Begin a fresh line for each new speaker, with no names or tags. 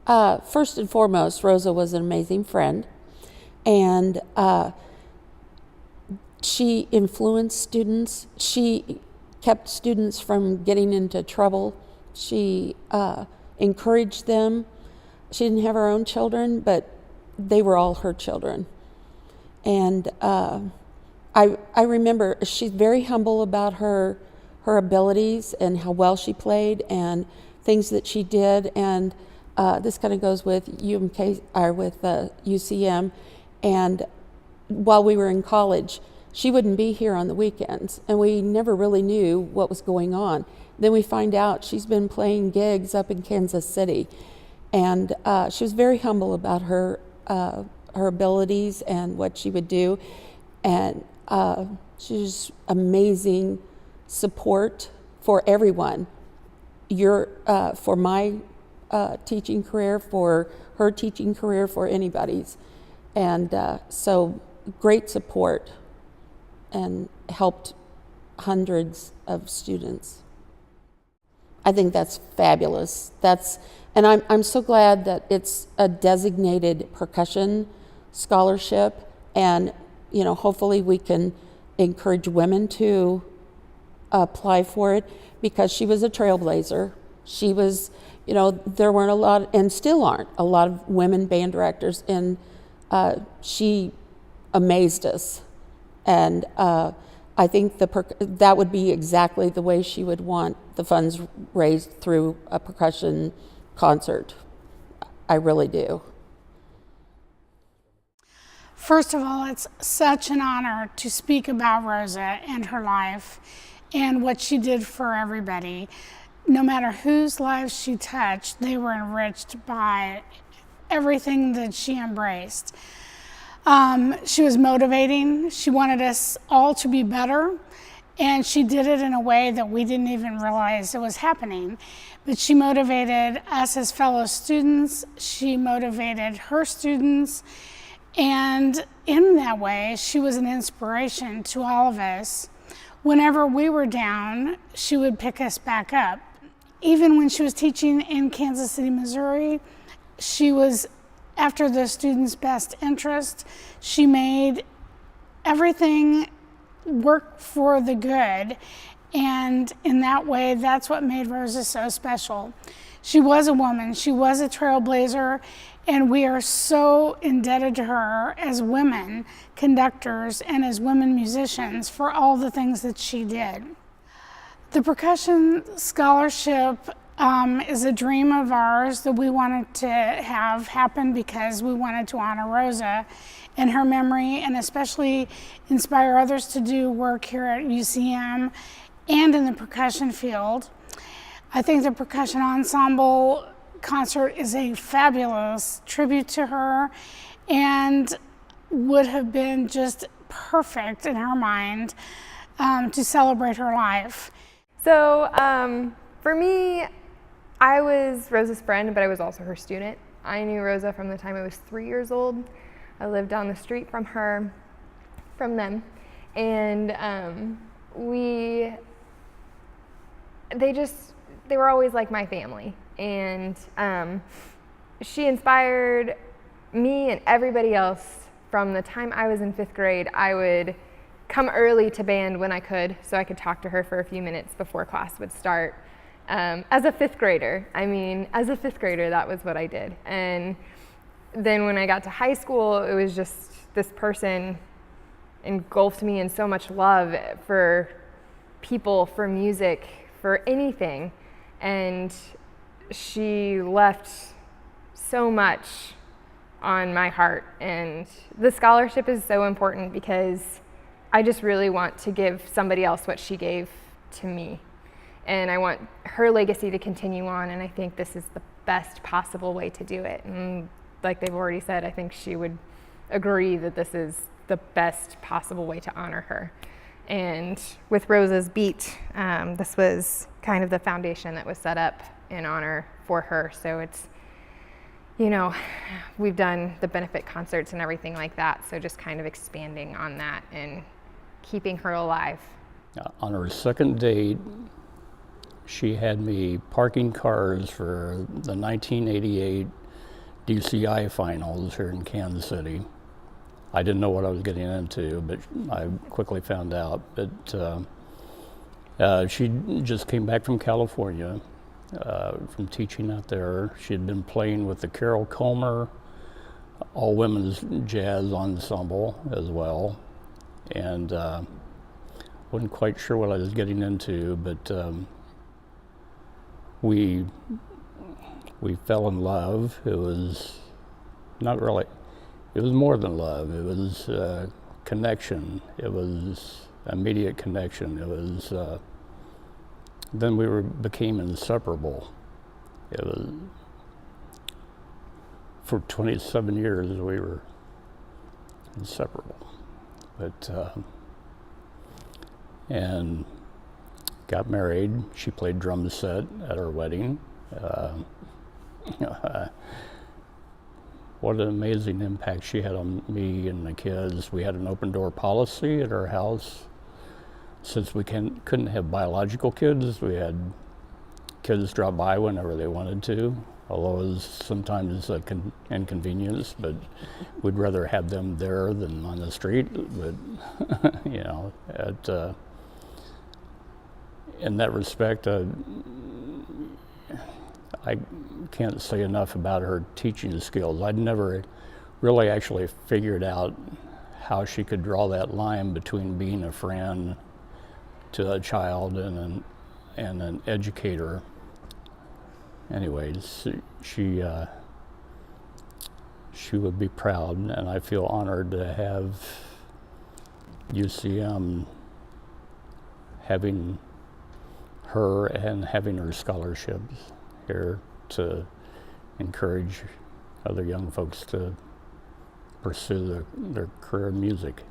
First and foremost, Rosa was an amazing friend, and she influenced students. She kept students from getting into trouble. She encouraged them. She didn't have her own children, but they were all her children. And I remember she's very humble about her abilities and how well she played and things that she did. And this kind of goes with UMK or with UCM. And while we were in college, she wouldn't be here on the weekends, and we never really knew what was going on. Then we find out she's been playing gigs up in Kansas City, and she was very humble about her abilities and what she would do, and she's amazing support for everyone. For my teaching career, for her teaching career, for anybody's, and so great support. And helped hundreds of students. I think that's fabulous. And I'm so glad that it's a designated percussion scholarship, and hopefully we can encourage women to apply for it, because she was a trailblazer. She was, there weren't a lot, and still aren't a lot of women band directors, and she amazed us. And I think that would be exactly the way she would want the funds raised through a percussion concert. I really do.
First of all, it's such an honor to speak about Rosa and her life and what she did for everybody. No matter whose lives she touched, they were enriched by everything that she embraced. She was motivating. She wanted us all to be better, and she did it in a way that we didn't even realize it was happening. But she motivated us as fellow students. She motivated her students, and in that way, she was an inspiration to all of us. Whenever we were down, she would pick us back up. Even when she was teaching in Kansas City, Missouri, she was after the students' best interest. She made everything work for the good, and in that way, that's what made Rosa so special. She was a woman, she was a trailblazer, and we are so indebted to her as women conductors and as women musicians for all the things that she did. The percussion scholarship is a dream of ours that we wanted to have happen because we wanted to honor Rosa in her memory, and especially inspire others to do work here at UCM and in the percussion field. I think the percussion ensemble concert is a fabulous tribute to her and would have been just perfect in her mind to celebrate her life.
So for me, I was Rosa's friend, but I was also her student. I knew Rosa from the time I was 3 years old. I lived down the street from them, and they were always like my family. And she inspired me and everybody else. From the time I was in 5th grade, I would come early to band when I could, so I could talk to her for a few minutes before class would start. As a 5th grader, that was what I did. And then when I got to high school, it was just this person engulfed me in so much love for people, for music, for anything. And she left so much on my heart. And the scholarship is so important because I just really want to give somebody else what she gave to me. And I want her legacy to continue on, and I think this is the best possible way to do it. And like they've already said, I think she would agree that this is the best possible way to honor her. And with Rosa's Beat, this was kind of the foundation that was set up in honor for her. So it's, we've done the benefit concerts and everything like that, so just kind of expanding on that and keeping her alive.
On her second date, she had me parking cars for the 1988 DCI finals here in Kansas City. I didn't know what I was getting into, but I quickly found out. But she just came back from California, from teaching out there. She had been playing with the Carol Comer all-women's jazz ensemble as well, and wasn't quite sure what I was getting into, but we fell in love. It was not really, it was more than love. It was connection. It was immediate connection. It was, then we became inseparable. It was, for 27 years we were inseparable. But, and got married. She played drum set at our wedding. What an amazing impact she had on me and the kids. We had an open door policy at our house. Since we couldn't have biological kids, we had kids drop by whenever they wanted to, although it was sometimes an inconvenience, but we'd rather have them there than on the street. But, you know, in that respect, I can't say enough about her teaching skills. I'd never really actually figured out how she could draw that line between being a friend to a child and an educator. Anyways, she would be proud, and I feel honored to have UCM having her and having her scholarships here to encourage other young folks to pursue their career in music.